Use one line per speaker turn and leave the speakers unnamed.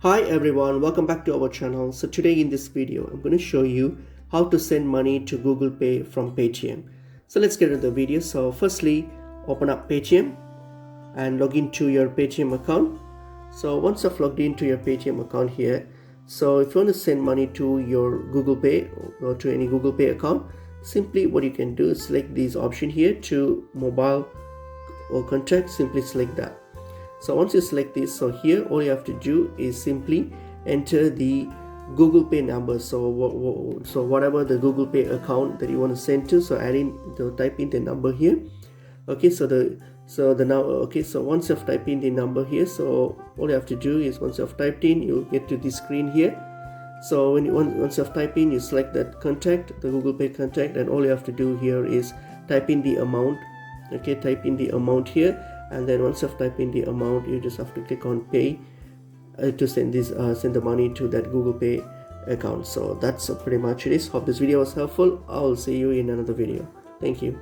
Hi everyone, welcome back to our channel. So today in this video, I'm going to show you how to send money to Google Pay from Paytm. So let's get into the video. So firstly, open up Paytm and log into your Paytm account. So once you've logged into your Paytm account here, so if you want to send money to your Google Pay or to any Google Pay account, simply what you can do is select this option here to mobile or contact, simply select that. So once you select this, so here all you have to do is simply enter the Google Pay number. So whatever the Google Pay account that you want to send to, so type in the number here. Okay, so once you've typed in the number here, so all you have to do is once you've typed in, you'll get to this screen here. So once you've typed in, you select that contact, the Google Pay contact, and all you have to do here is type in the amount. Okay, type in the amount here, and then once you've typed in the amount, you just have to click on pay to send the money to that Google Pay account. So that's pretty much it is. Hope this video was helpful. I'll see you in another video. Thank you.